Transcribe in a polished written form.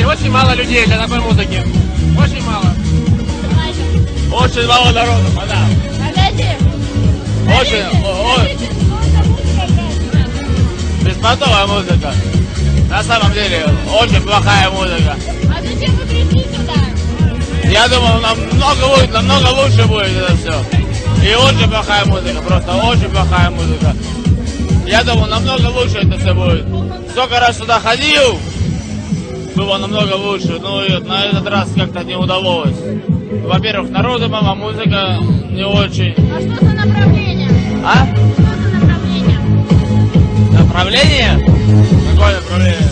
очень мало людей для такой музыки. Очень мало. Очень мало народу, да. Очень. Беспонтовая музыка. На самом деле, очень плохая музыка. А зачем вы пришли сюда? Я думал, намного лучше будет это все. И очень плохая музыка, просто очень плохая музыка. Я думал, намного лучше это все будет. Сколько раз сюда ходил, было намного лучше, но на этот раз как-то не удалось. Во-первых, народу мало, музыка не очень. А что за направление? А? Что за направление? Направление? Какое направление?